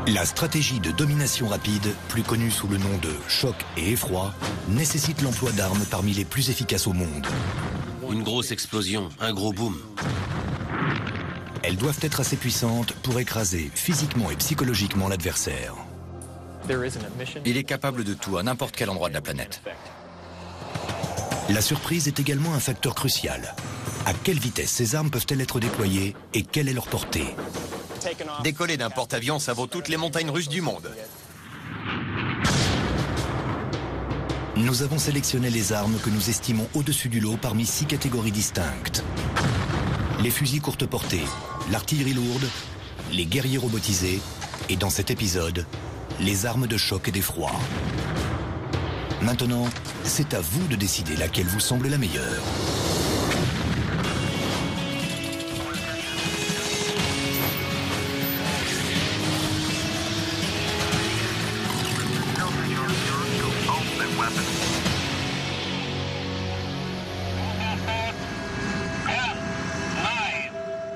La stratégie de domination rapide, plus connue sous le nom de choc et effroi, nécessite l'emploi d'armes parmi les plus efficaces au monde. Une grosse explosion, un gros boom. Elles doivent être assez puissantes pour écraser physiquement et psychologiquement l'adversaire. Il est capable de tout à n'importe quel endroit de la planète. La surprise est également un facteur crucial. À quelle vitesse ces armes peuvent-elles être déployées et quelle est leur portée? Décoller d'un porte-avions, ça vaut toutes les montagnes russes du monde. Nous avons sélectionné les armes que nous estimons au-dessus du lot parmi 6 catégories distinctes. Les fusils courte portée, l'artillerie lourde, les guerriers robotisés et dans cet épisode, les armes de choc et d'effroi. Maintenant, c'est à vous de décider laquelle vous semble la meilleure.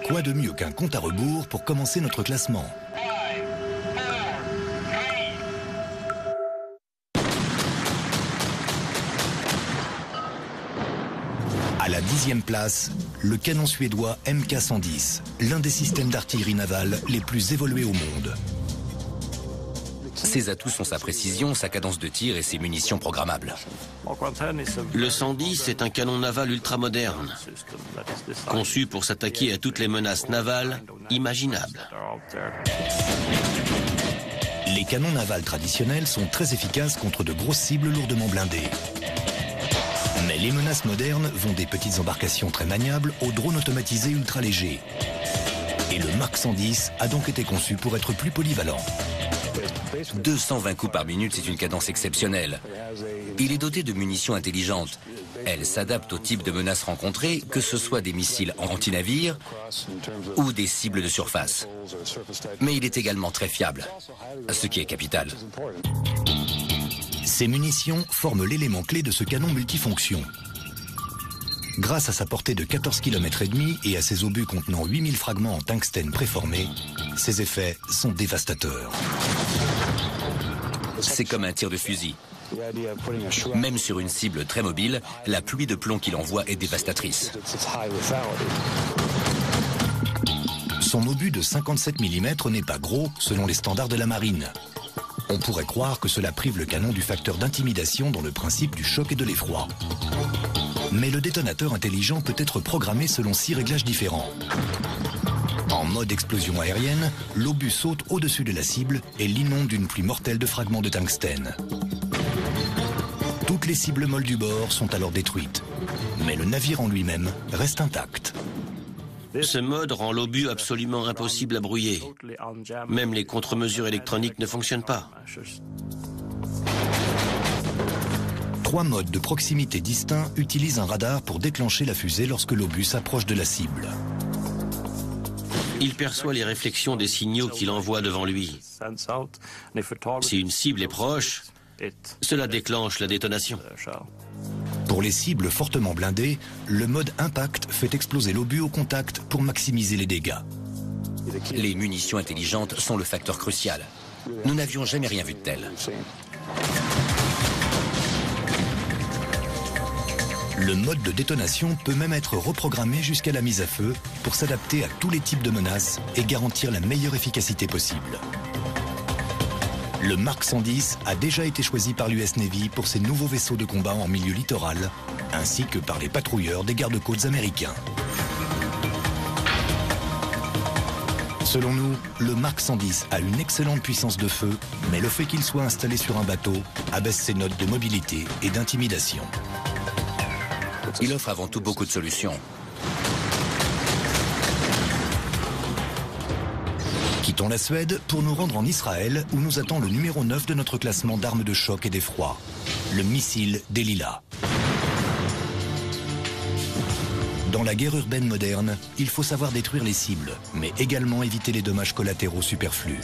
Quoi de mieux qu'un compte à rebours pour commencer notre classement? À la 10e place, le canon suédois MK110, l'un des systèmes d'artillerie navale les plus évolués au monde. Ses atouts sont sa précision, sa cadence de tir et ses munitions programmables. Le 110 est un canon naval ultramoderne, conçu pour s'attaquer à toutes les menaces navales imaginables. Les canons navals traditionnels sont très efficaces contre de grosses cibles lourdement blindées. Mais les menaces modernes vont des petites embarcations très maniables aux drones automatisés ultra légers. Et le Mark 110 a donc été conçu pour être plus polyvalent. 220 coups par minute, c'est une cadence exceptionnelle. Il est doté de munitions intelligentes. Elles s'adaptent au type de menaces rencontrées, que ce soit des missiles anti-navires ou des cibles de surface. Mais il est également très fiable, ce qui est capital. Ces munitions forment l'élément clé de ce canon multifonction. Grâce à sa portée de 14 km et demi et à ses obus contenant 8000 fragments en tungstène préformés, ses effets sont dévastateurs. C'est comme un tir de fusil. Même sur une cible très mobile, la pluie de plomb qu'il envoie est dévastatrice. Son obus de 57 mm n'est pas gros selon les standards de la marine. On pourrait croire que cela prive le canon du facteur d'intimidation dans le principe du choc et de l'effroi. Mais le détonateur intelligent peut être programmé selon 6 réglages différents. En mode explosion aérienne, l'obus saute au-dessus de la cible et l'inonde d'une pluie mortelle de fragments de tungstène. Toutes les cibles molles du bord sont alors détruites, mais le navire en lui-même reste intact. Ce mode rend l'obus absolument impossible à brouiller. Même les contre-mesures électroniques ne fonctionnent pas. 3 modes de proximité distincts utilisent un radar pour déclencher la fusée lorsque l'obus s'approche de la cible. Il perçoit les réflexions des signaux qu'il envoie devant lui. Si une cible est proche, cela déclenche la détonation. Pour les cibles fortement blindées, le mode impact fait exploser l'obus au contact pour maximiser les dégâts. Les munitions intelligentes sont le facteur crucial. Nous n'avions jamais rien vu de tel. Le mode de détonation peut même être reprogrammé jusqu'à la mise à feu pour s'adapter à tous les types de menaces et garantir la meilleure efficacité possible. Le Mark 110 a déjà été choisi par l'US Navy pour ses nouveaux vaisseaux de combat en milieu littoral, ainsi que par les patrouilleurs des gardes-côtes américains. Selon nous, le Mark 110 a une excellente puissance de feu, mais le fait qu'il soit installé sur un bateau abaisse ses notes de mobilité et d'intimidation. Il offre avant tout beaucoup de solutions. Quittons la Suède pour nous rendre en Israël où nous attend le numéro 9 de notre classement d'armes de choc et d'effroi, le missile Delilah. Dans la guerre urbaine moderne, il faut savoir détruire les cibles, mais également éviter les dommages collatéraux superflus.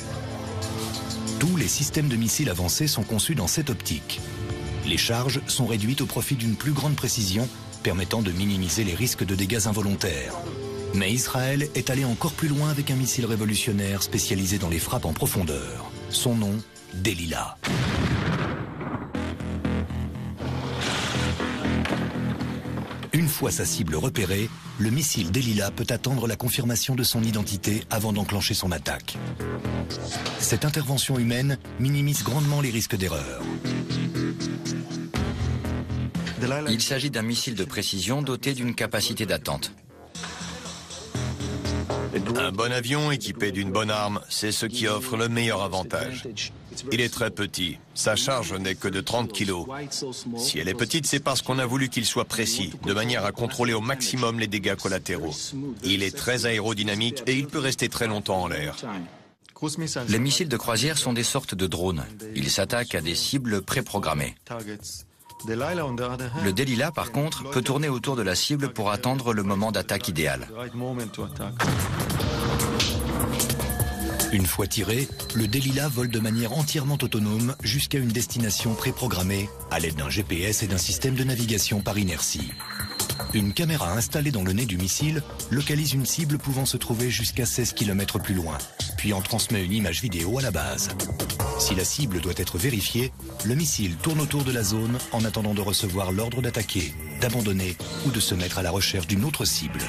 Tous les systèmes de missiles avancés sont conçus dans cette optique. Les charges sont réduites au profit d'une plus grande précision, permettant de minimiser les risques de dégâts involontaires. Mais Israël est allé encore plus loin avec un missile révolutionnaire spécialisé dans les frappes en profondeur. Son nom, Delila. Une fois sa cible repérée, le missile Delila peut attendre la confirmation de son identité avant d'enclencher son attaque. Cette intervention humaine minimise grandement les risques d'erreur. Il s'agit d'un missile de précision doté d'une capacité d'attente. Un bon avion équipé d'une bonne arme, c'est ce qui offre le meilleur avantage. Il est très petit, sa charge n'est que de 30 kg. Si elle est petite, c'est parce qu'on a voulu qu'il soit précis, de manière à contrôler au maximum les dégâts collatéraux. Il est très aérodynamique et il peut rester très longtemps en l'air. Les missiles de croisière sont des sortes de drones. Ils s'attaquent à des cibles préprogrammées. Le Delila, par contre, peut tourner autour de la cible pour attendre le moment d'attaque idéal. Une fois tiré, le Delila vole de manière entièrement autonome jusqu'à une destination préprogrammée à l'aide d'un GPS et d'un système de navigation par inertie. Une caméra installée dans le nez du missile localise une cible pouvant se trouver jusqu'à 16 km plus loin, puis en transmet une image vidéo à la base. Si la cible doit être vérifiée, le missile tourne autour de la zone en attendant de recevoir l'ordre d'attaquer, d'abandonner ou de se mettre à la recherche d'une autre cible.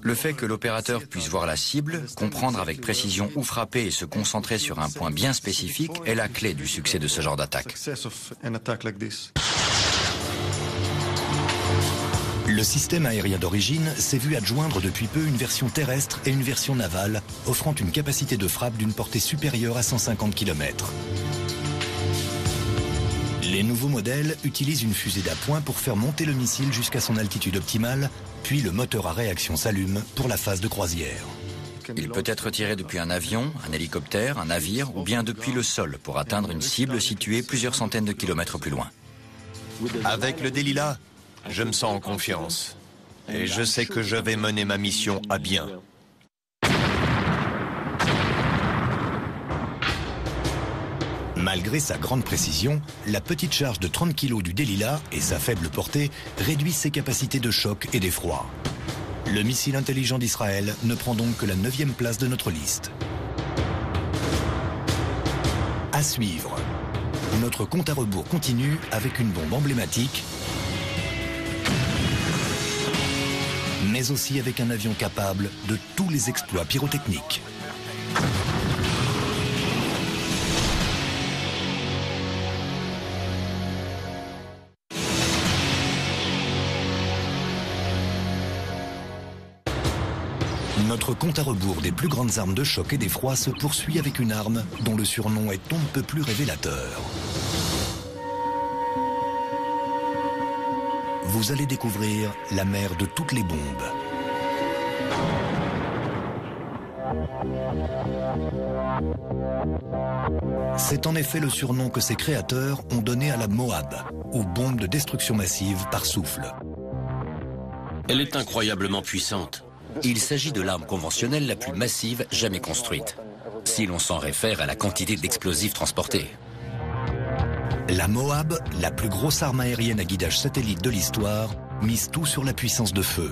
Le fait que l'opérateur puisse voir la cible, comprendre avec précision où frapper et se concentrer sur un point bien spécifique est la clé du succès de ce genre d'attaque. Le système aérien d'origine s'est vu adjoindre depuis peu une version terrestre et une version navale, offrant une capacité de frappe d'une portée supérieure à 150 km. Les nouveaux modèles utilisent une fusée d'appoint pour faire monter le missile jusqu'à son altitude optimale, puis le moteur à réaction s'allume pour la phase de croisière. Il peut être tiré depuis un avion, un hélicoptère, un navire ou bien depuis le sol pour atteindre une cible située plusieurs centaines de kilomètres plus loin. Avec le Delila, je me sens en confiance. Et je sais que je vais mener ma mission à bien. Malgré sa grande précision, la petite charge de 30 kg du Delila et sa faible portée réduisent ses capacités de choc et d'effroi. Le missile intelligent d'Israël ne prend donc que la 9e place de notre liste. À suivre, notre compte à rebours continue avec une bombe emblématique, mais aussi avec un avion capable de tous les exploits pyrotechniques. Notre compte à rebours des plus grandes armes de choc et d'effroi se poursuit avec une arme dont le surnom est on ne peut plus révélateur. Vous allez découvrir la mère de toutes les bombes. C'est en effet le surnom que ses créateurs ont donné à la Moab, ou bombe de destruction massive par souffle. Elle est incroyablement puissante. Il s'agit de l'arme conventionnelle la plus massive jamais construite, si l'on s'en réfère à la quantité d'explosifs transportés. La Moab, la plus grosse arme aérienne à guidage satellite de l'histoire, mise tout sur la puissance de feu.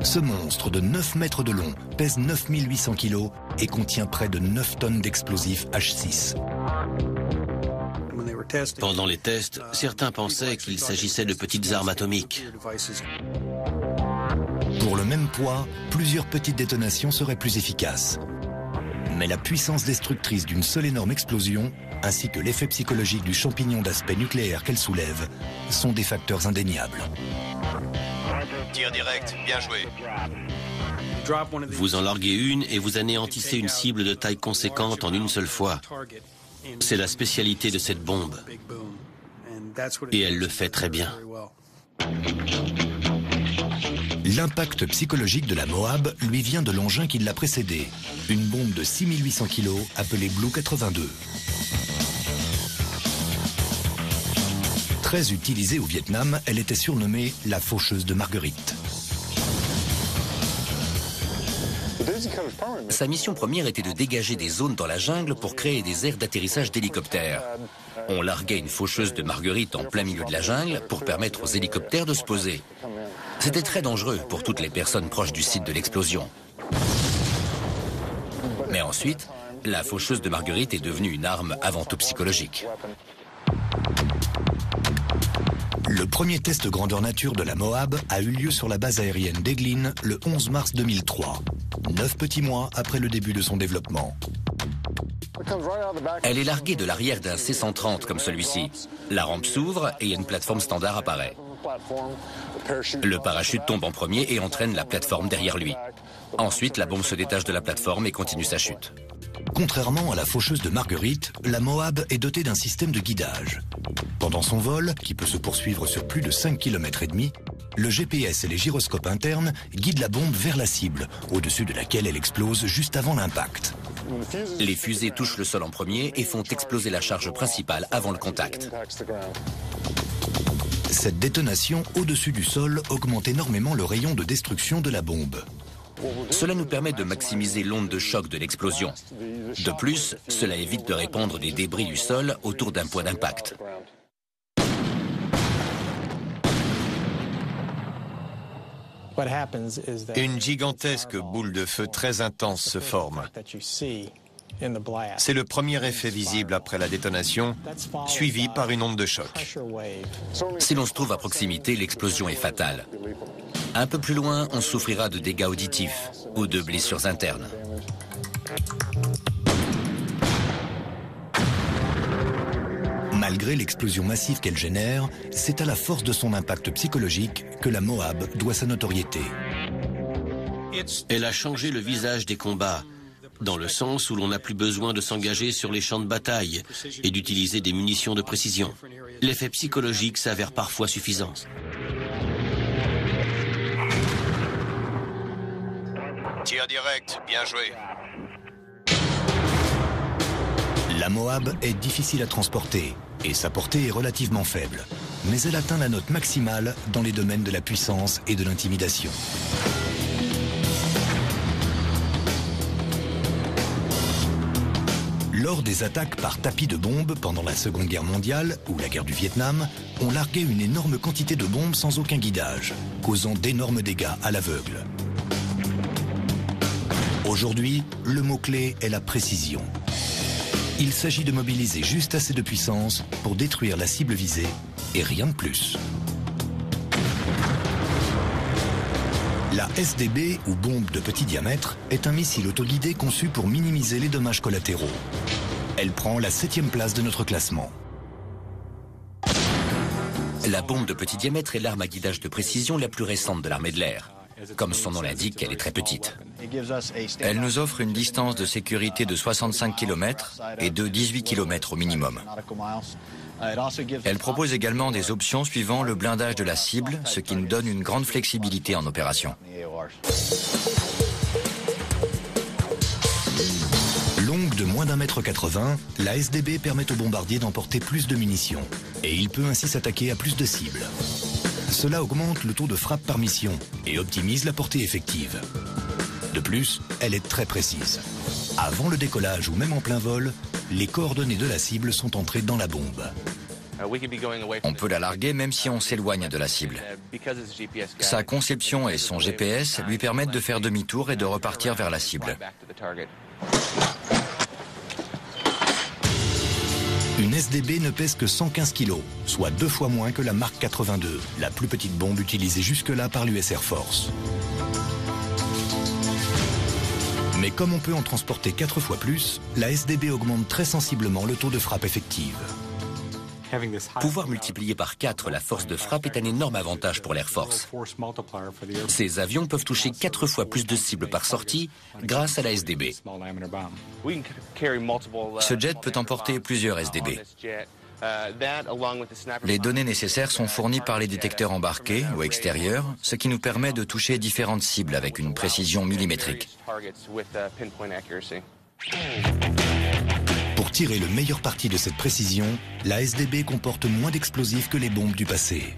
Ce monstre de 9 mètres de long pèse 9800 kg et contient près de 9 tonnes d'explosifs H6. Pendant les tests, certains pensaient qu'il s'agissait de petites armes atomiques. Pour le même poids, plusieurs petites détonations seraient plus efficaces. Mais la puissance destructrice d'une seule énorme explosion, ainsi que l'effet psychologique du champignon d'aspect nucléaire qu'elle soulève, sont des facteurs indéniables. Tir direct, bien joué. Vous en larguez une et vous anéantissez une cible de taille conséquente en une seule fois. C'est la spécialité de cette bombe. Et elle le fait très bien. L'impact psychologique de la Moab lui vient de l'engin qui l'a précédé, une bombe de 6800 kg appelée Blue 82. Très utilisée au Vietnam, elle était surnommée la faucheuse de Marguerite. Sa mission première était de dégager des zones dans la jungle pour créer des aires d'atterrissage d'hélicoptères. On larguait une faucheuse de Marguerite en plein milieu de la jungle pour permettre aux hélicoptères de se poser. C'était très dangereux pour toutes les personnes proches du site de l'explosion. Mais ensuite, la faucheuse de Marguerite est devenue une arme avant tout psychologique. Le premier test grandeur nature de la Moab a eu lieu sur la base aérienne d'Eglin le 11 mars 2003, 9 petits mois après le début de son développement. Elle est larguée de l'arrière d'un C-130 comme celui-ci. La rampe s'ouvre et une plateforme standard apparaît. Le parachute tombe en premier et entraîne la plateforme derrière lui. Ensuite, la bombe se détache de la plateforme et continue sa chute. Contrairement à la faucheuse de Marguerite, la Moab est dotée d'un système de guidage. Pendant son vol, qui peut se poursuivre sur plus de 5,5 km, le GPS et les gyroscopes internes guident la bombe vers la cible, au-dessus de laquelle elle explose juste avant l'impact. Les fusées touchent le sol en premier et font exploser la charge principale avant le contact. Cette détonation au-dessus du sol augmente énormément le rayon de destruction de la bombe. Cela nous permet de maximiser l'onde de choc de l'explosion. De plus, cela évite de répandre des débris du sol autour d'un point d'impact. Une gigantesque boule de feu très intense se forme. C'est le premier effet visible après la détonation, suivi par une onde de choc. Si l'on se trouve à proximité, l'explosion est fatale. Un peu plus loin, on souffrira de dégâts auditifs ou de blessures internes. Malgré l'explosion massive qu'elle génère, c'est à la force de son impact psychologique que la Moab doit sa notoriété. Elle a changé le visage des combats, dans le sens où l'on n'a plus besoin de s'engager sur les champs de bataille et d'utiliser des munitions de précision. L'effet psychologique s'avère parfois suffisant. Tir direct, bien joué. La Moab est difficile à transporter et sa portée est relativement faible. Mais elle atteint la note maximale dans les domaines de la puissance et de l'intimidation. Lors des attaques par tapis de bombes pendant la Seconde Guerre mondiale ou la guerre du Vietnam, on larguait une énorme quantité de bombes sans aucun guidage, causant d'énormes dégâts à l'aveugle. Aujourd'hui, le mot-clé est la précision. Il s'agit de mobiliser juste assez de puissance pour détruire la cible visée et rien de plus. La SDB, ou bombe de petit diamètre, est un missile autoguidé conçu pour minimiser les dommages collatéraux. Elle prend la 7e place de notre classement. La bombe de petit diamètre est l'arme à guidage de précision la plus récente de l'armée de l'air. Comme son nom l'indique, elle est très petite. Elle nous offre une distance de sécurité de 65 km et de 18 km au minimum. Elle propose également des options suivant le blindage de la cible, ce qui nous donne une grande flexibilité en opération. Longue de moins d'1,80 m, la SDB permet au bombardier d'emporter plus de munitions. Et il peut ainsi s'attaquer à plus de cibles. Cela augmente le taux de frappe par mission et optimise la portée effective. De plus, elle est très précise. Avant le décollage ou même en plein vol, les coordonnées de la cible sont entrées dans la bombe. On peut la larguer même si on s'éloigne de la cible. Sa conception et son GPS lui permettent de faire demi-tour et de repartir vers la cible. Une SDB ne pèse que 115 kg, soit 2 fois moins que la Mark 82, la plus petite bombe utilisée jusque-là par l'US Air Force. Mais comme on peut en transporter 4 fois plus, la SDB augmente très sensiblement le taux de frappe effective. Pouvoir multiplier par 4 la force de frappe est un énorme avantage pour l'Air Force. Ces avions peuvent toucher 4 fois plus de cibles par sortie grâce à la SDB. Ce jet peut emporter plusieurs SDB. Les données nécessaires sont fournies par les détecteurs embarqués ou extérieurs, ce qui nous permet de toucher différentes cibles avec une précision millimétrique. Pour tirer le meilleur parti de cette précision, la SDB comporte moins d'explosifs que les bombes du passé.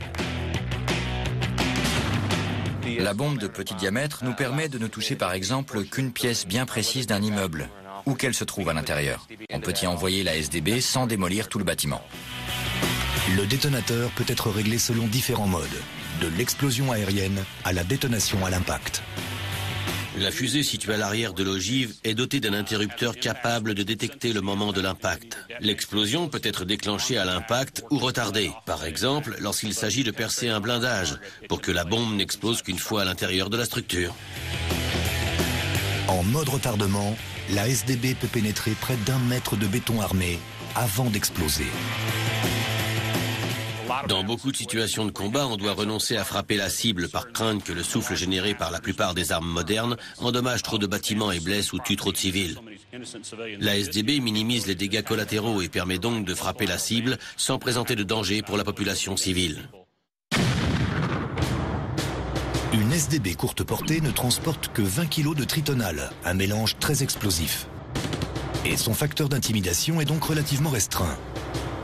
La bombe de petit diamètre nous permet de ne toucher par exemple qu'une pièce bien précise d'un immeuble, où qu'elle se trouve à l'intérieur. On peut y envoyer la SDB sans démolir tout le bâtiment. Le détonateur peut être réglé selon différents modes, de l'explosion aérienne à la détonation à l'impact. La fusée située à l'arrière de l'ogive est dotée d'un interrupteur capable de détecter le moment de l'impact. L'explosion peut être déclenchée à l'impact ou retardée, par exemple lorsqu'il s'agit de percer un blindage, pour que la bombe n'explose qu'une fois à l'intérieur de la structure. En mode retardement, la SDB peut pénétrer près d'1 mètre de béton armé avant d'exploser. Dans beaucoup de situations de combat, on doit renoncer à frapper la cible par crainte que le souffle généré par la plupart des armes modernes endommage trop de bâtiments et blesse ou tue trop de civils. La SDB minimise les dégâts collatéraux et permet donc de frapper la cible sans présenter de danger pour la population civile. Une SDB courte portée ne transporte que 20 kg de tritonal, un mélange très explosif. Et son facteur d'intimidation est donc relativement restreint.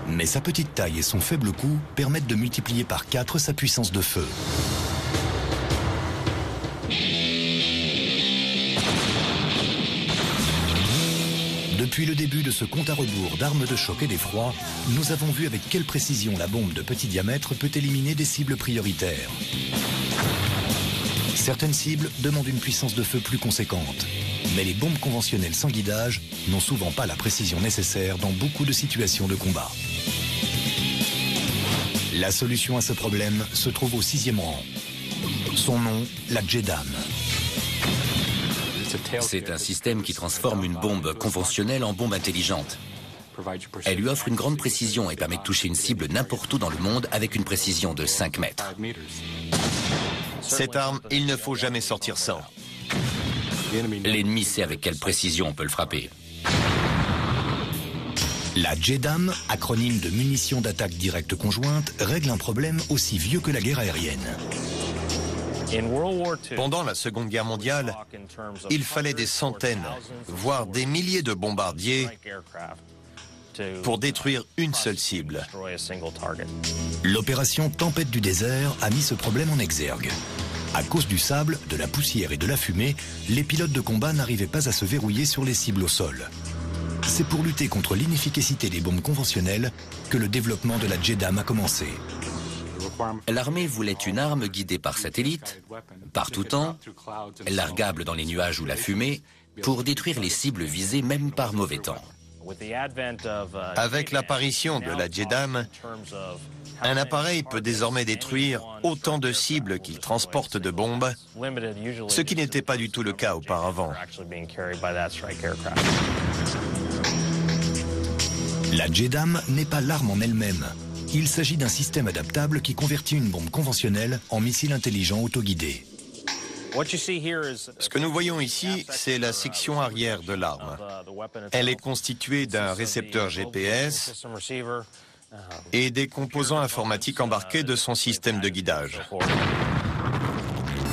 Mais sa petite taille et son faible coût permettent de multiplier par 4 sa puissance de feu. Depuis le début de ce compte à rebours d'armes de choc et d'effroi, nous avons vu avec quelle précision la bombe de petit diamètre peut éliminer des cibles prioritaires. Certaines cibles demandent une puissance de feu plus conséquente, mais les bombes conventionnelles sans guidage n'ont souvent pas la précision nécessaire dans beaucoup de situations de combat. La solution à ce problème se trouve au 6e rang. Son nom, la JDAM. C'est un système qui transforme une bombe conventionnelle en bombe intelligente. Elle lui offre une grande précision et permet de toucher une cible n'importe où dans le monde avec une précision de 5 mètres. Cette arme, il ne faut jamais sortir sans. L'ennemi sait avec quelle précision on peut le frapper. La JDAM, acronyme de munitions d'attaque directe conjointe, règle un problème aussi vieux que la guerre aérienne. Pendant la Seconde Guerre mondiale, il fallait des centaines, voire des milliers de bombardiers pour détruire une seule cible. L'opération Tempête du désert a mis ce problème en exergue. À cause du sable, de la poussière et de la fumée, les pilotes de combat n'arrivaient pas à se verrouiller sur les cibles au sol. C'est pour lutter contre l'inefficacité des bombes conventionnelles que le développement de la JDAM a commencé. L'armée voulait une arme guidée par satellite, par tout temps, largable dans les nuages ou la fumée, pour détruire les cibles visées même par mauvais temps. Avec l'apparition de la JDAM, un appareil peut désormais détruire autant de cibles qu'il transporte de bombes, ce qui n'était pas du tout le cas auparavant. La JDAM n'est pas l'arme en elle-même. Il s'agit d'un système adaptable qui convertit une bombe conventionnelle en missile intelligent autoguidé. Ce que nous voyons ici, c'est la section arrière de l'arme. Elle est constituée d'un récepteur GPS et des composants informatiques embarqués de son système de guidage.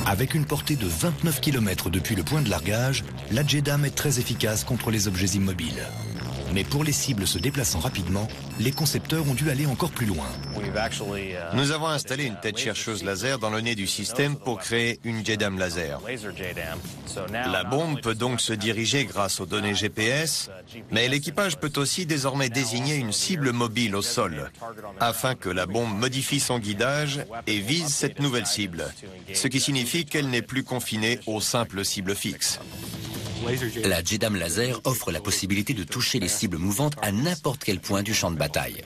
Avec une portée de 29 km depuis le point de largage, la JDAM est très efficace contre les objets immobiles. Mais pour les cibles se déplaçant rapidement, les concepteurs ont dû aller encore plus loin. Nous avons installé une tête chercheuse laser dans le nez du système pour créer une JDAM laser. La bombe peut donc se diriger grâce aux données GPS, mais l'équipage peut aussi désormais désigner une cible mobile au sol, afin que la bombe modifie son guidage et vise cette nouvelle cible, ce qui signifie qu'elle n'est plus confinée aux simples cibles fixes. La JDAM laser offre la possibilité de toucher les cibles mouvantes à n'importe quel point du champ de bataille.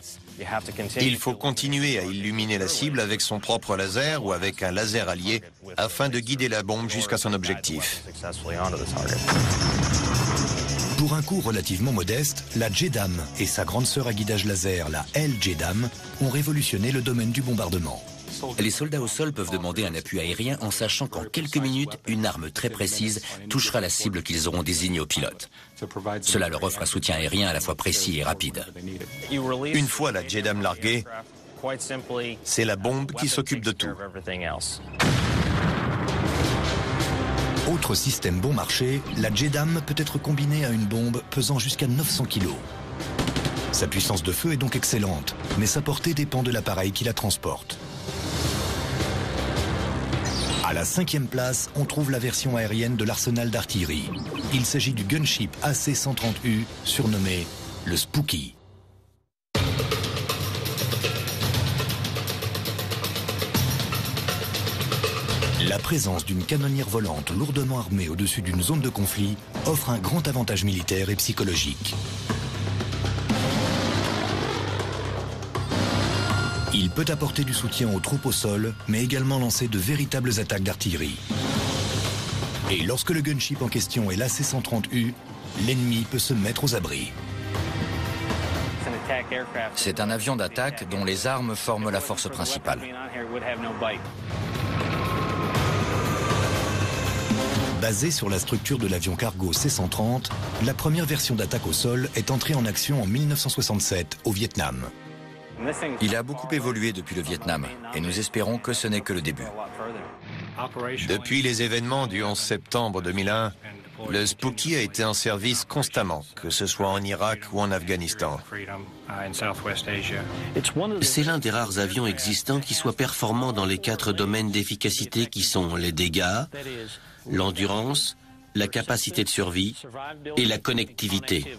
Il faut continuer à illuminer la cible avec son propre laser ou avec un laser allié afin de guider la bombe jusqu'à son objectif. Pour un coût relativement modeste, la JDAM et sa grande sœur à guidage laser, la LJDAM, ont révolutionné le domaine du bombardement. Les soldats au sol peuvent demander un appui aérien en sachant qu'en quelques minutes, une arme très précise touchera la cible qu'ils auront désignée au pilote. Cela leur offre un soutien aérien à la fois précis et rapide. Une fois la JDAM larguée, c'est la bombe qui s'occupe de tout. Autre système bon marché, la JDAM peut être combinée à une bombe pesant jusqu'à 900 kg. Sa puissance de feu est donc excellente, mais sa portée dépend de l'appareil qui la transporte. À la 5e place, on trouve la version aérienne de l'arsenal d'artillerie. Il s'agit du gunship AC-130U, surnommé le Spooky. La la présence d'une canonnière volante lourdement armée au-dessus d'une zone de conflit offre un grand avantage militaire et psychologique. Il peut apporter du soutien aux troupes au sol, mais également lancer de véritables attaques d'artillerie. Et lorsque le gunship en question est l'AC-130U, l'ennemi peut se mettre aux abris. C'est un avion d'attaque dont les armes forment la force principale. Basée sur la structure de l'avion cargo C-130, la première version d'attaque au sol est entrée en action en 1967 au Vietnam. Il a beaucoup évolué depuis le Vietnam et nous espérons que ce n'est que le début. Depuis les événements du 11 septembre 2001, le Spooky a été en service constamment, que ce soit en Irak ou en Afghanistan. C'est l'un des rares avions existants qui soit performant dans les 4 domaines d'efficacité qui sont les dégâts, l'endurance, la capacité de survie et la connectivité.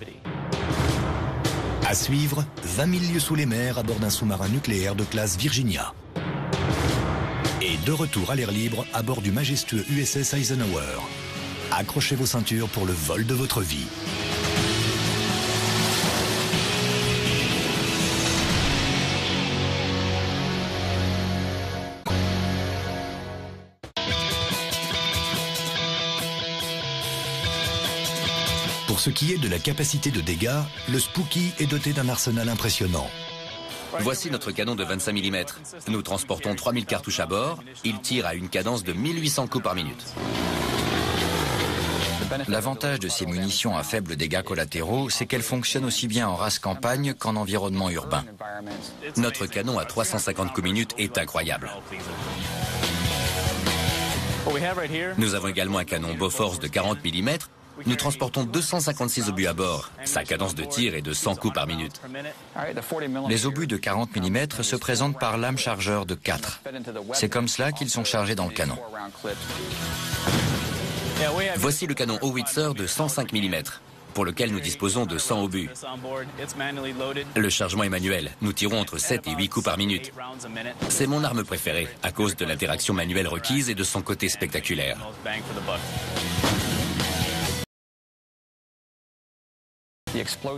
À suivre, 20 000 lieues sous les mers à bord d'un sous-marin nucléaire de classe Virginia. Et de retour à l'air libre à bord du majestueux USS Eisenhower. Accrochez vos ceintures pour le vol de votre vie. Pour ce qui est de la capacité de dégâts, le Spooky est doté d'un arsenal impressionnant. Voici notre canon de 25 mm. Nous transportons 3000 cartouches à bord. Il tire à une cadence de 1800 coups par minute. L'avantage de ces munitions à faibles dégâts collatéraux, c'est qu'elles fonctionnent aussi bien en race campagne qu'en environnement urbain. Notre canon à 350 coups minute est incroyable. Nous avons également un canon Bofors de 40 mm. Nous transportons 256 obus à bord. Sa cadence de tir est de 100 coups par minute. Les obus de 40 mm se présentent par lame chargeur de 4. C'est comme cela qu'ils sont chargés dans le canon. Voici le canon Howitzer de 105 mm, pour lequel nous disposons de 100 obus. Le chargement est manuel. Nous tirons entre 7 et 8 coups par minute. C'est mon arme préférée, à cause de l'interaction manuelle requise et de son côté spectaculaire.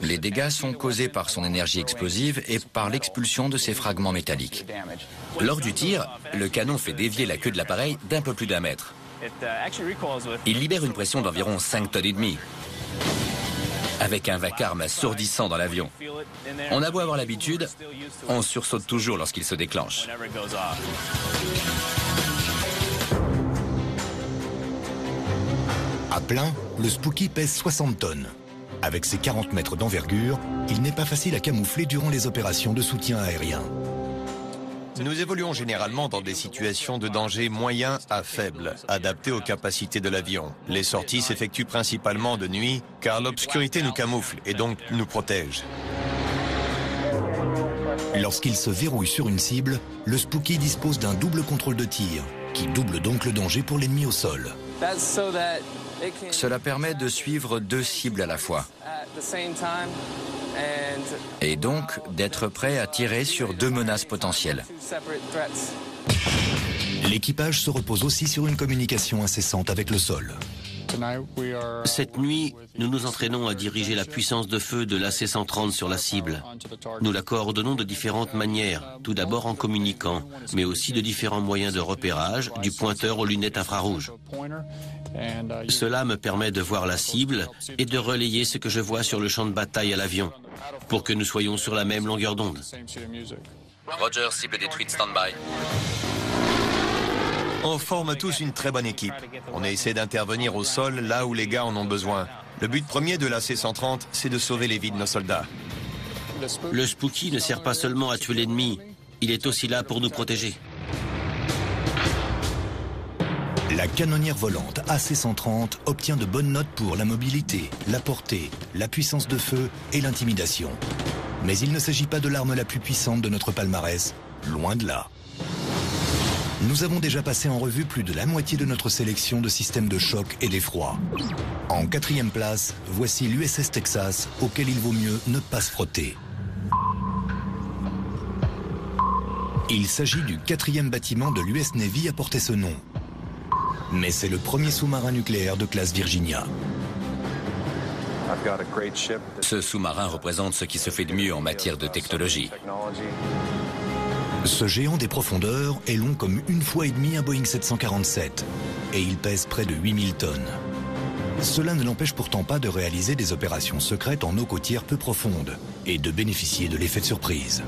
Les dégâts sont causés par son énergie explosive et par l'expulsion de ses fragments métalliques. Lors du tir, le canon fait dévier la queue de l'appareil d'un peu plus d'1 mètre. Il libère une pression d'environ 5 tonnes et demie, avec un vacarme assourdissant dans l'avion. On a beau avoir l'habitude, on sursaute toujours lorsqu'il se déclenche. À plein, le Spooky pèse 60 tonnes. Avec ses 40 mètres d'envergure, il n'est pas facile à camoufler durant les opérations de soutien aérien. Nous évoluons généralement dans des situations de danger moyen à faible, adaptées aux capacités de l'avion. Les sorties s'effectuent principalement de nuit, car l'obscurité nous camoufle et donc nous protège. Lorsqu'il se verrouille sur une cible, le Spooky dispose d'un double contrôle de tir, qui double donc le danger pour l'ennemi au sol. Cela permet de suivre 2 cibles à la fois. Et donc d'être prêt à tirer sur 2 menaces potentielles. L'équipage se repose aussi sur une communication incessante avec le sol. Cette nuit, nous nous entraînons à diriger la puissance de feu de l'AC-130 sur la cible. Nous la coordonnons de différentes manières, tout d'abord en communiquant, mais aussi de différents moyens de repérage, du pointeur aux lunettes infrarouges. Cela me permet de voir la cible et de relayer ce que je vois sur le champ de bataille à l'avion, pour que nous soyons sur la même longueur d'onde. Roger, cible détruite, stand-by. On forme tous une très bonne équipe. On essaie d'intervenir au sol là où les gars en ont besoin. Le but premier de l'AC-130, c'est de sauver les vies de nos soldats. Le Spooky ne sert pas seulement à tuer l'ennemi, il est aussi là pour nous protéger. La canonnière volante AC-130 obtient de bonnes notes pour la mobilité, la portée, la puissance de feu et l'intimidation. Mais il ne s'agit pas de l'arme la plus puissante de notre palmarès, loin de là. Nous avons déjà passé en revue plus de la moitié de notre sélection de systèmes de choc et d'effroi. En 4e place, voici l'USS Texas, auquel il vaut mieux ne pas se frotter. Il s'agit du 4e bâtiment de l'US Navy à porter ce nom. Mais c'est le premier sous-marin nucléaire de classe Virginia. Ce sous-marin représente ce qui se fait de mieux en matière de technologie. Ce géant des profondeurs est long comme une fois et demie un Boeing 747 et il pèse près de 8000 tonnes. Cela ne l'empêche pourtant pas de réaliser des opérations secrètes en eau côtière peu profondes et de bénéficier de l'effet de surprise.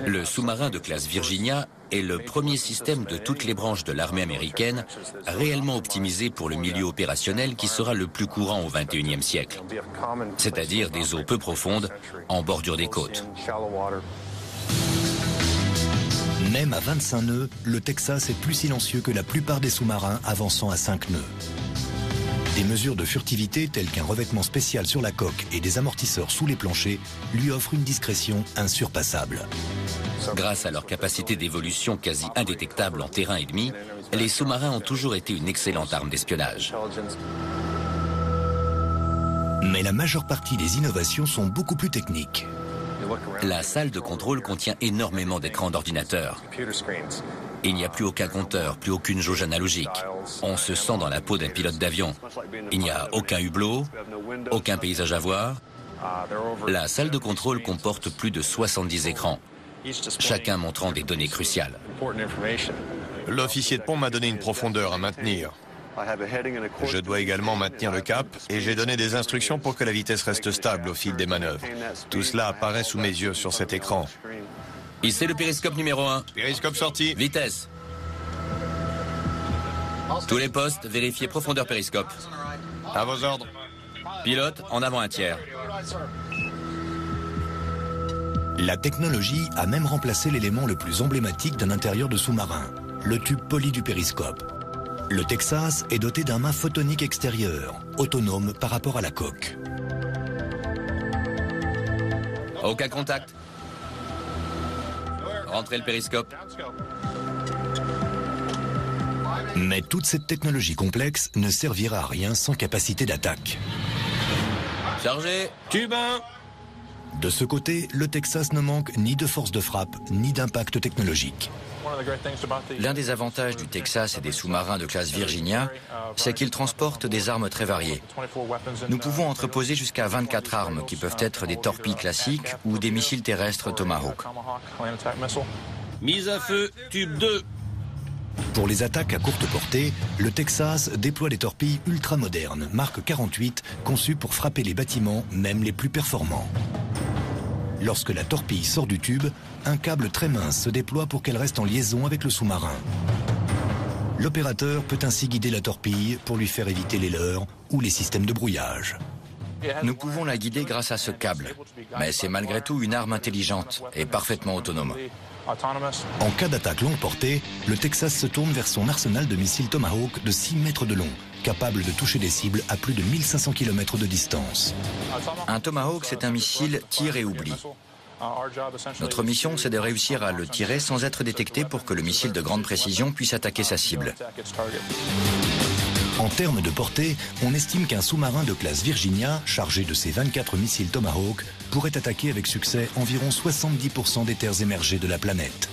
Le sous-marin de classe Virginia est le premier système de toutes les branches de l'armée américaine réellement optimisé pour le milieu opérationnel qui sera le plus courant au XXIe siècle, c'est-à-dire des eaux peu profondes en bordure des côtes. Même à 25 nœuds, le Texas est plus silencieux que la plupart des sous-marins avançant à 5 nœuds. Des mesures de furtivité telles qu'un revêtement spécial sur la coque et des amortisseurs sous les planchers lui offrent une discrétion insurpassable. Grâce à leur capacité d'évolution quasi indétectable en terrain ennemi, les sous-marins ont toujours été une excellente arme d'espionnage. Mais la majeure partie des innovations sont beaucoup plus techniques. La salle de contrôle contient énormément d'écrans d'ordinateur. Il n'y a plus aucun compteur, plus aucune jauge analogique. On se sent dans la peau d'un pilote d'avion. Il n'y a aucun hublot, aucun paysage à voir. La salle de contrôle comporte plus de 70 écrans, chacun montrant des données cruciales. L'officier de pont m'a donné une profondeur à maintenir. Je dois également maintenir le cap et j'ai donné des instructions pour que la vitesse reste stable au fil des manœuvres. Tout cela apparaît sous mes yeux sur cet écran. Ici le périscope numéro 1. Périscope sorti. Vitesse. Tous les postes, vérifiez profondeur périscope. À vos ordres. Pilote, en avant un tiers. La technologie a même remplacé l'élément le plus emblématique d'un intérieur de sous-marin, le tube poli du périscope. Le Texas est doté d'un mât photonique extérieur, autonome par rapport à la coque. Aucun contact. Rentrez le périscope. Mais toute cette technologie complexe ne servira à rien sans capacité d'attaque. Chargé. Tube 1. De ce côté, le Texas ne manque ni de force de frappe, ni d'impact technologique. L'un des avantages du Texas et des sous-marins de classe Virginia, c'est qu'ils transportent des armes très variées. Nous pouvons entreposer jusqu'à 24 armes qui peuvent être des torpilles classiques ou des missiles terrestres Tomahawk. Mise à feu, tube 2. Pour les attaques à courte portée, le Texas déploie des torpilles ultramodernes, marque 48, conçues pour frapper les bâtiments, même les plus performants. Lorsque la torpille sort du tube, un câble très mince se déploie pour qu'elle reste en liaison avec le sous-marin. L'opérateur peut ainsi guider la torpille pour lui faire éviter les leurres ou les systèmes de brouillage. Nous pouvons la guider grâce à ce câble, mais c'est malgré tout une arme intelligente et parfaitement autonome. En cas d'attaque longue portée, le Texas se tourne vers son arsenal de missiles Tomahawk de 6 mètres de long, capable de toucher des cibles à plus de 1500 km de distance. Un Tomahawk, c'est un missile tir et oublie. Notre mission, c'est de réussir à le tirer sans être détecté pour que le missile de grande précision puisse attaquer sa cible. En termes de portée, on estime qu'un sous-marin de classe Virginia, chargé de ses 24 missiles Tomahawk, pourrait attaquer avec succès environ 70% des terres émergées de la planète.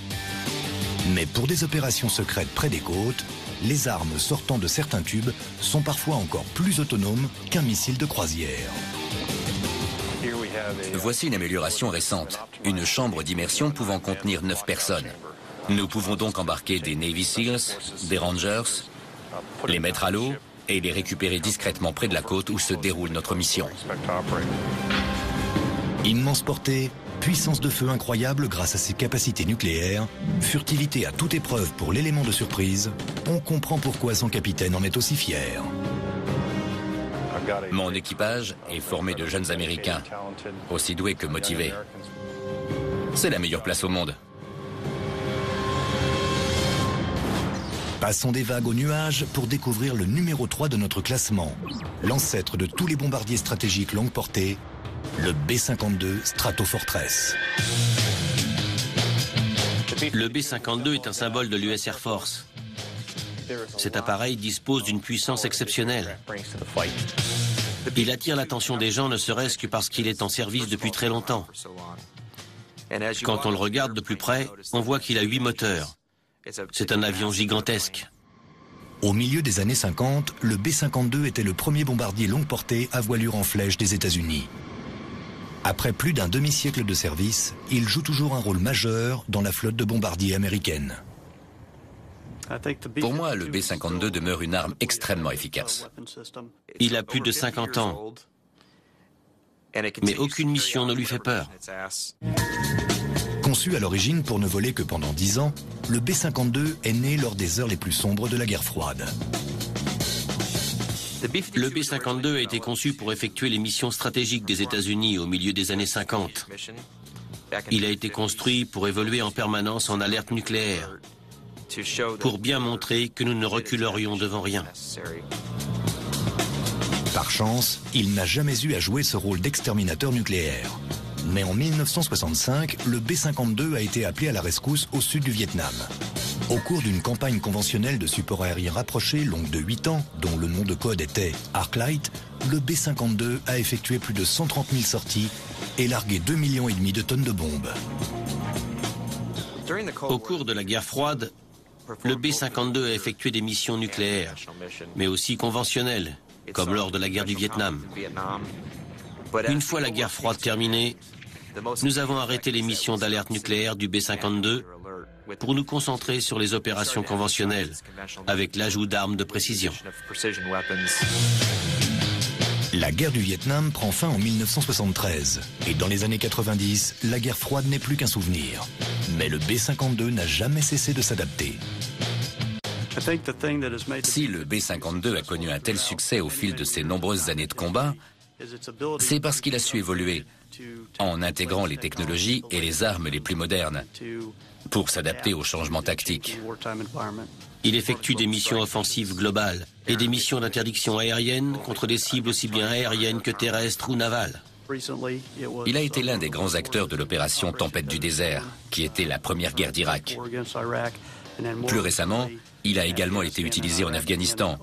Mais pour des opérations secrètes près des côtes, les armes sortant de certains tubes sont parfois encore plus autonomes qu'un missile de croisière. Voici une amélioration récente. Une chambre d'immersion pouvant contenir 9 personnes. Nous pouvons donc embarquer des Navy Seals, des Rangers, les mettre à l'eau et les récupérer discrètement près de la côte où se déroule notre mission. Immense portée, puissance de feu incroyable grâce à ses capacités nucléaires, furtivité à toute épreuve pour l'élément de surprise, on comprend pourquoi son capitaine en est aussi fier. Mon équipage est formé de jeunes Américains, aussi doués que motivés. C'est la meilleure place au monde. Passons des vagues aux nuages pour découvrir le numéro 3 de notre classement, l'ancêtre de tous les bombardiers stratégiques longue portée, le B-52 Stratofortress. Le B-52 est un symbole de l'US Air Force. Cet appareil dispose d'une puissance exceptionnelle. Il attire l'attention des gens ne serait-ce que parce qu'il est en service depuis très longtemps. Quand on le regarde de plus près, on voit qu'il a 8 moteurs. C'est un avion gigantesque. Au milieu des années 50, le B-52 était le premier bombardier longue portée à voilure en flèche des États-Unis. Après plus d'un demi-siècle de service, il joue toujours un rôle majeur dans la flotte de bombardiers américaine. Pour moi, le B-52 demeure une arme extrêmement efficace. Il a plus de 50 ans, mais aucune mission ne lui fait peur. Conçu à l'origine pour ne voler que pendant 10 ans, le B-52 est né lors des heures les plus sombres de la guerre froide. Le B-52 a été conçu pour effectuer les missions stratégiques des États-Unis au milieu des années 50. Il a été construit pour évoluer en permanence en alerte nucléaire, pour bien montrer que nous ne reculerions devant rien. Par chance, il n'a jamais eu à jouer ce rôle d'exterminateur nucléaire. Mais en 1965, le B-52 a été appelé à la rescousse au sud du Vietnam. Au cours d'une campagne conventionnelle de support aérien rapproché longue de 8 ans, dont le nom de code était Arclight, le B-52 a effectué plus de 130 000 sorties et largué 2,5 millions de tonnes de bombes. Au cours de la guerre froide, le B-52 a effectué des missions nucléaires, mais aussi conventionnelles, comme lors de la guerre du Vietnam. Une fois la guerre froide terminée, nous avons arrêté les missions d'alerte nucléaire du B-52 pour nous concentrer sur les opérations conventionnelles, avec l'ajout d'armes de précision. La guerre du Vietnam prend fin en 1973, et dans les années 90, la guerre froide n'est plus qu'un souvenir. Mais le B-52 n'a jamais cessé de s'adapter. Si le B-52 a connu un tel succès au fil de ses nombreuses années de combat, c'est parce qu'il a su évoluer en intégrant les technologies et les armes les plus modernes pour s'adapter aux changements tactiques. Il effectue des missions offensives globales et des missions d'interdiction aérienne contre des cibles aussi bien aériennes que terrestres ou navales. Il a été l'un des grands acteurs de l'opération Tempête du désert, qui était la première guerre d'Irak. Plus récemment, il a également été utilisé en Afghanistan,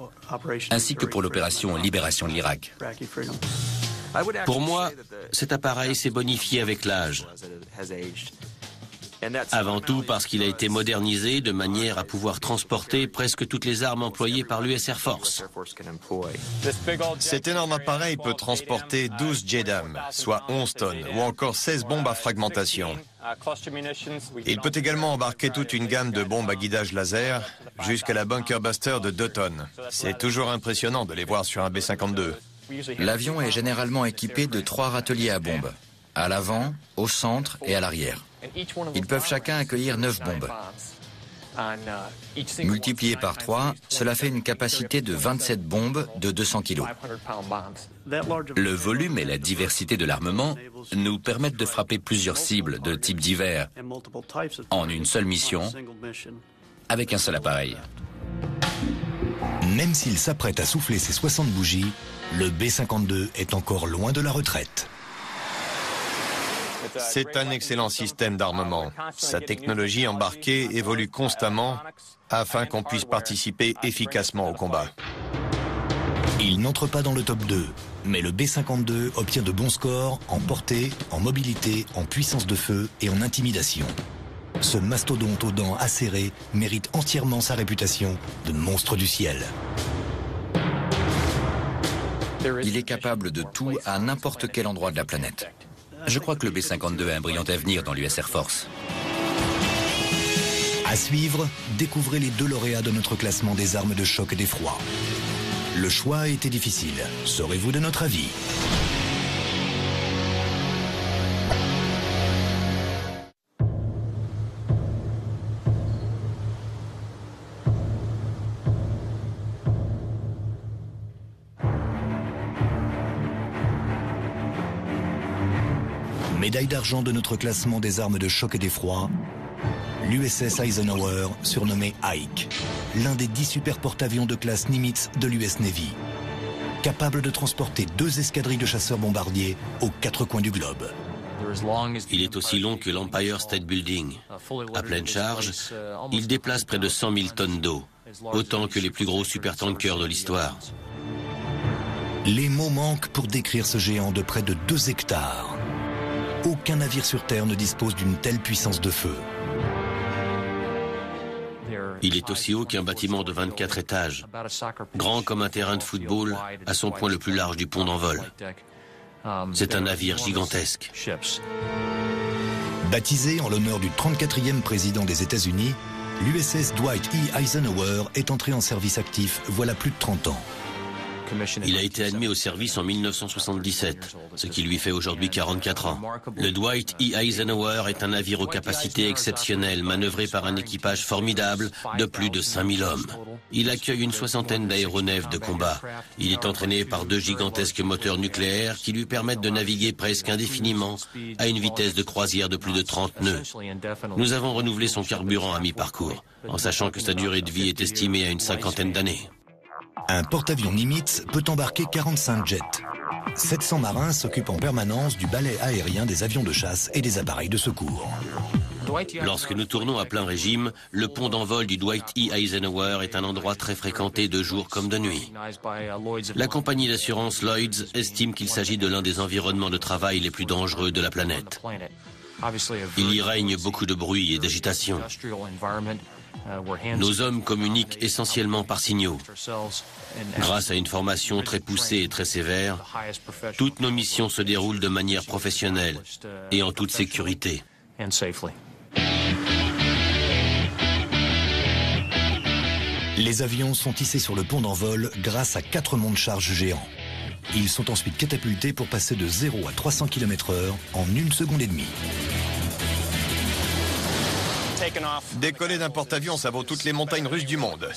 ainsi que pour l'opération Libération de l'Irak. Pour moi, cet appareil s'est bonifié avec l'âge. Avant tout parce qu'il a été modernisé de manière à pouvoir transporter presque toutes les armes employées par l'US Air Force. Cet énorme appareil peut transporter 12 JDAM, soit 11 tonnes, ou encore 16 bombes à fragmentation. Il peut également embarquer toute une gamme de bombes à guidage laser, jusqu'à la Bunker Buster de 2 tonnes. C'est toujours impressionnant de les voir sur un B-52. L'avion est généralement équipé de 3 râteliers à bombes, à l'avant, au centre et à l'arrière. Ils peuvent chacun accueillir 9 bombes. Multiplié par 3, cela fait une capacité de 27 bombes de 200 kg. Le volume et la diversité de l'armement nous permettent de frapper plusieurs cibles de types divers en une seule mission avec un seul appareil. Même s'il s'apprête à souffler ses 60 bougies, le B-52 est encore loin de la retraite. C'est un excellent système d'armement. Sa technologie embarquée évolue constamment afin qu'on puisse participer efficacement au combat. Il n'entre pas dans le top 2, mais le B-52 obtient de bons scores en portée, en mobilité, en puissance de feu et en intimidation. Ce mastodonte aux dents acérées mérite entièrement sa réputation de monstre du ciel. Il est capable de tout à n'importe quel endroit de la planète. Je crois que le B-52 a un brillant avenir dans l'US Air Force. À suivre, découvrez les 2 lauréats de notre classement des armes de choc et d'effroi. Le choix a été difficile. Serez-vous de notre avis ? Médaille d'argent de notre classement des armes de choc et d'effroi, l'USS Eisenhower, surnommé Ike, l'un des 10 super porte-avions de classe Nimitz de l'US Navy, capable de transporter 2 escadrilles de chasseurs bombardiers aux 4 coins du globe. Il est aussi long que l'Empire State Building. À pleine charge, il déplace près de 100 000 tonnes d'eau, autant que les plus gros supertankers de l'histoire. Les mots manquent pour décrire ce géant de près de 2 hectares. Aucun navire sur Terre ne dispose d'une telle puissance de feu. Il est aussi haut qu'un bâtiment de 24 étages, grand comme un terrain de football, à son point le plus large du pont d'envol. C'est un navire gigantesque. Baptisé en l'honneur du 34e président des États-Unis, l'USS Dwight E. Eisenhower est entré en service actif voilà plus de 30 ans. Il a été admis au service en 1977, ce qui lui fait aujourd'hui 44 ans. Le Dwight E. Eisenhower est un navire aux capacités exceptionnelles, manœuvré par un équipage formidable de plus de 5000 hommes. Il accueille une soixantaine d'aéronefs de combat. Il est entraîné par 2 gigantesques moteurs nucléaires qui lui permettent de naviguer presque indéfiniment à une vitesse de croisière de plus de 30 nœuds. Nous avons renouvelé son carburant à mi-parcours, en sachant que sa durée de vie est estimée à une 50aine d'années. Un porte-avions Nimitz peut embarquer 45 jets. 700 marins s'occupent en permanence du balai aérien des avions de chasse et des appareils de secours. Lorsque nous tournons à plein régime, le pont d'envol du Dwight E. Eisenhower est un endroit très fréquenté de jour comme de nuit. La compagnie d'assurance Lloyd's estime qu'il s'agit de l'un des environnements de travail les plus dangereux de la planète. Il y règne beaucoup de bruit et d'agitation. Nos hommes communiquent essentiellement par signaux. Grâce à une formation très poussée et très sévère, toutes nos missions se déroulent de manière professionnelle et en toute sécurité. Les avions sont hissés sur le pont d'envol grâce à 4 monte-charges géants. Ils sont ensuite catapultés pour passer de 0 à 300 km/h en 1 seconde et demie. Décoller d'un porte-avions, ça vaut toutes les montagnes russes du monde.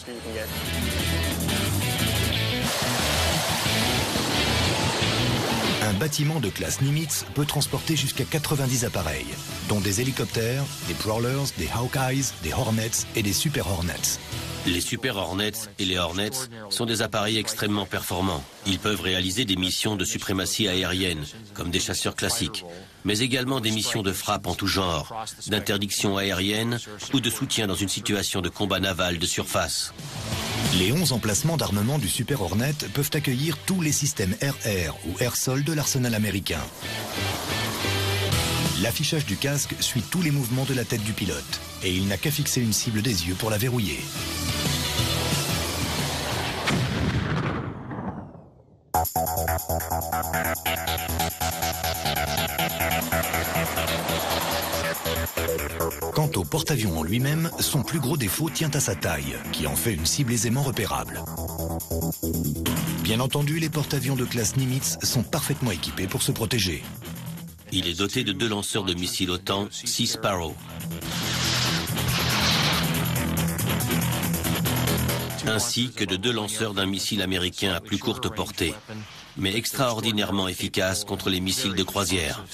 Un bâtiment de classe Nimitz peut transporter jusqu'à 90 appareils, dont des hélicoptères, des Prowlers, des Hawkeyes, des Hornets et des Super Hornets. Les Super Hornets et les Hornets sont des appareils extrêmement performants. Ils peuvent réaliser des missions de suprématie aérienne, comme des chasseurs classiques, mais également des missions de frappe en tout genre, d'interdiction aérienne ou de soutien dans une situation de combat naval de surface. Les 11 emplacements d'armement du Super Hornet peuvent accueillir tous les systèmes air-air ou air-sol de l'arsenal américain. L'affichage du casque suit tous les mouvements de la tête du pilote et il n'a qu'à fixer une cible des yeux pour la verrouiller. Quant au porte-avions en lui-même, son plus gros défaut tient à sa taille, qui en fait une cible aisément repérable. Bien entendu, les porte-avions de classe Nimitz sont parfaitement équipés pour se protéger. Il est doté de 2 lanceurs de missiles OTAN, Sea Sparrow, ainsi que de 2 lanceurs d'un missile américain à plus courte portée, mais extraordinairement efficace contre les missiles de croisière.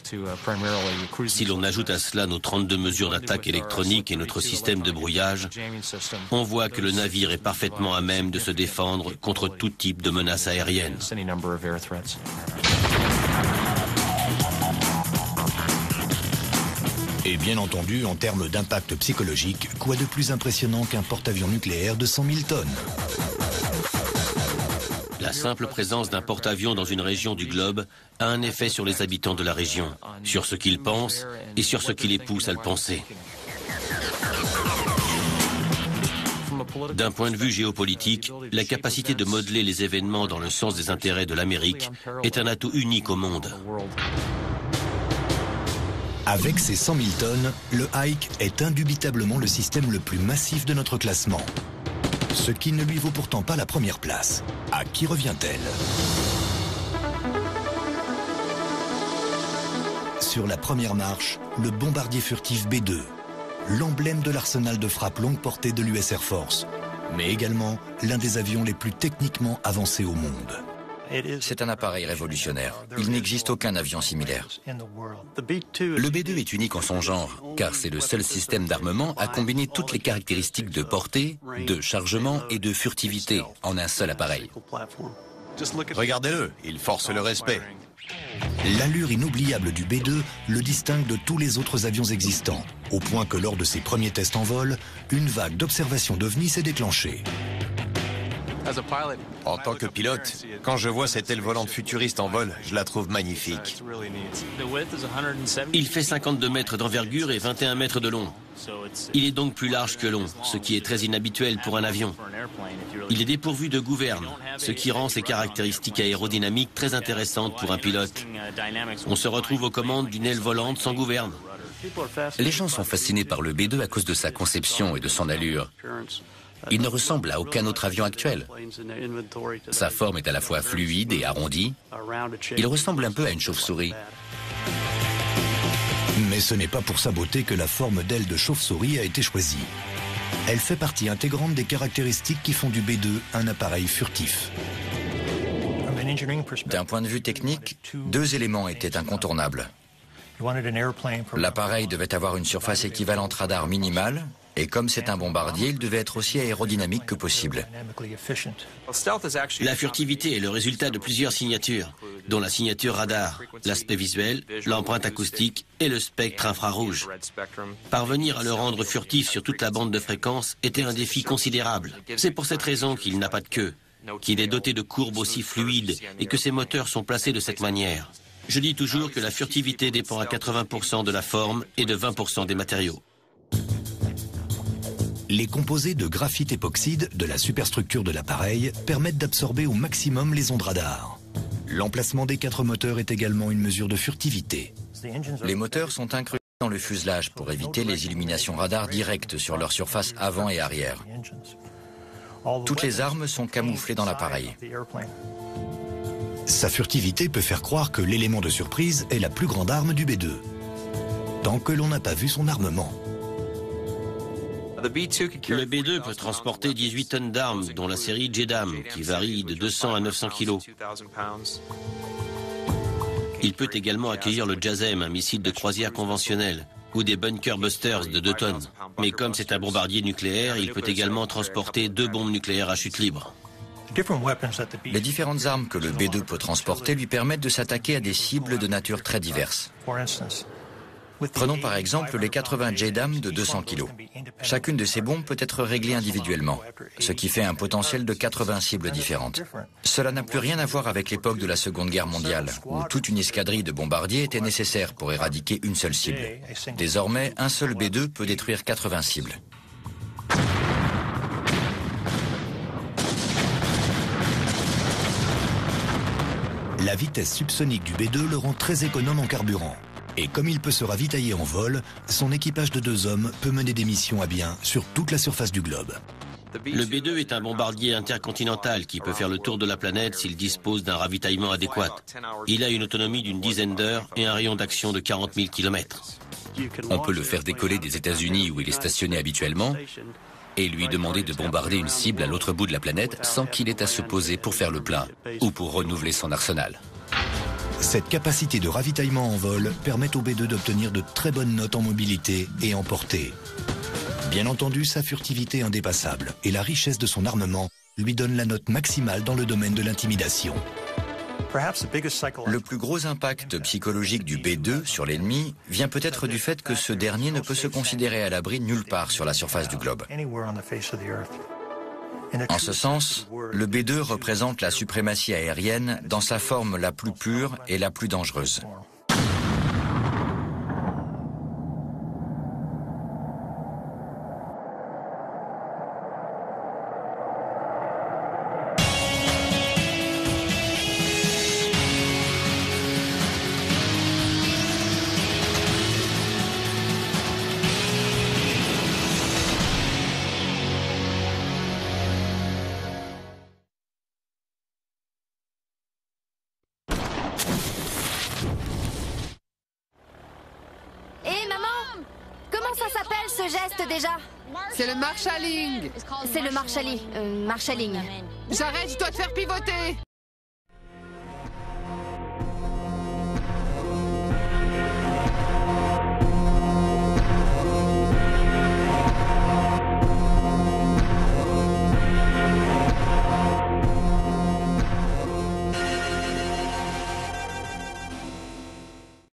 Si l'on ajoute à cela nos 32 mesures d'attaque électronique et notre système de brouillage, on voit que le navire est parfaitement à même de se défendre contre tout type de menace aérienne. Et bien entendu, en termes d'impact psychologique, quoi de plus impressionnant qu'un porte-avions nucléaire de 100 000 tonnes ? La simple présence d'un porte-avions dans une région du globe a un effet sur les habitants de la région, sur ce qu'ils pensent et sur ce qui les pousse à le penser. D'un point de vue géopolitique, la capacité de modeler les événements dans le sens des intérêts de l'Amérique est un atout unique au monde. Avec ses 100 000 tonnes, le Ike est indubitablement le système le plus massif de notre classement. Ce qui ne lui vaut pourtant pas la première place. À qui revient-elle ? Sur la première marche, le bombardier furtif B-2, l'emblème de l'arsenal de frappe longue portée de l'US Air Force, mais également l'un des avions les plus techniquement avancés au monde. C'est un appareil révolutionnaire. Il n'existe aucun avion similaire. Le B-2 est unique en son genre, car c'est le seul système d'armement à combiner toutes les caractéristiques de portée, de chargement et de furtivité en un seul appareil. Regardez-le, il force le respect. L'allure inoubliable du B-2 le distingue de tous les autres avions existants, au point que lors de ses premiers tests en vol, une vague d'observation d'OVNI s'est déclenchée. En tant que pilote, quand je vois cette aile volante futuriste en vol, je la trouve magnifique. Il fait 52 mètres d'envergure et 21 mètres de long. Il est donc plus large que long, ce qui est très inhabituel pour un avion. Il est dépourvu de gouverne, ce qui rend ses caractéristiques aérodynamiques très intéressantes pour un pilote. On se retrouve aux commandes d'une aile volante sans gouverne. Les gens sont fascinés par le B2 à cause de sa conception et de son allure. Il ne ressemble à aucun autre avion actuel. Sa forme est à la fois fluide et arrondie. Il ressemble un peu à une chauve-souris. Mais ce n'est pas pour sa beauté que la forme d'aile de chauve-souris a été choisie. Elle fait partie intégrante des caractéristiques qui font du B2 un appareil furtif. D'un point de vue technique, deux éléments étaient incontournables. L'appareil devait avoir une surface équivalente radar minimale, et comme c'est un bombardier, il devait être aussi aérodynamique que possible. La furtivité est le résultat de plusieurs signatures, dont la signature radar, l'aspect visuel, l'empreinte acoustique et le spectre infrarouge. Parvenir à le rendre furtif sur toute la bande de fréquence était un défi considérable. C'est pour cette raison qu'il n'a pas de queue, qu'il est doté de courbes aussi fluides et que ses moteurs sont placés de cette manière. Je dis toujours que la furtivité dépend à 80% de la forme et de 20% des matériaux. Les composés de graphite époxyde de la superstructure de l'appareil permettent d'absorber au maximum les ondes radar. L'emplacement des 4 moteurs est également une mesure de furtivité. Les moteurs sont incrustés dans le fuselage pour éviter les illuminations radar directes sur leur surface avant et arrière. Toutes les armes sont camouflées dans l'appareil. Sa furtivité peut faire croire que l'élément de surprise est la plus grande arme du B2, tant que l'on n'a pas vu son armement. Le B2 peut transporter 18 tonnes d'armes, dont la série JDAM, qui varie de 200 à 900 kg. Il peut également accueillir le JASSM, un missile de croisière conventionnel, ou des bunker busters de 2 tonnes. Mais comme c'est un bombardier nucléaire, il peut également transporter 2 bombes nucléaires à chute libre. Les différentes armes que le B2 peut transporter lui permettent de s'attaquer à des cibles de nature très diverses. Prenons par exemple les 80 JDAM de 200 kg. Chacune de ces bombes peut être réglée individuellement, ce qui fait un potentiel de 80 cibles différentes. Cela n'a plus rien à voir avec l'époque de la Seconde Guerre mondiale, où toute une escadrille de bombardiers était nécessaire pour éradiquer une seule cible. Désormais, un seul B2 peut détruire 80 cibles. La vitesse subsonique du B2 le rend très économe en carburant. Et comme il peut se ravitailler en vol, son équipage de 2 hommes peut mener des missions à bien sur toute la surface du globe. Le B2 est un bombardier intercontinental qui peut faire le tour de la planète s'il dispose d'un ravitaillement adéquat. Il a une autonomie d'une dizaine d'heures et un rayon d'action de 40 000 km. On peut le faire décoller des États-Unis où il est stationné habituellement et lui demander de bombarder une cible à l'autre bout de la planète sans qu'il ait à se poser pour faire le plein ou pour renouveler son arsenal. Cette capacité de ravitaillement en vol permet au B2 d'obtenir de très bonnes notes en mobilité et en portée. Bien entendu, sa furtivité indépassable et la richesse de son armement lui donnent la note maximale dans le domaine de l'intimidation. Le plus gros impact psychologique du B2 sur l'ennemi vient peut-être du fait que ce dernier ne peut se considérer à l'abri nulle part sur la surface du globe. En ce sens, le B2 représente la suprématie aérienne dans sa forme la plus pure et la plus dangereuse. Déjà. C'est le marshalling. C'est le marshalling. Marshalling. J'arrête, je dois te faire pivoter.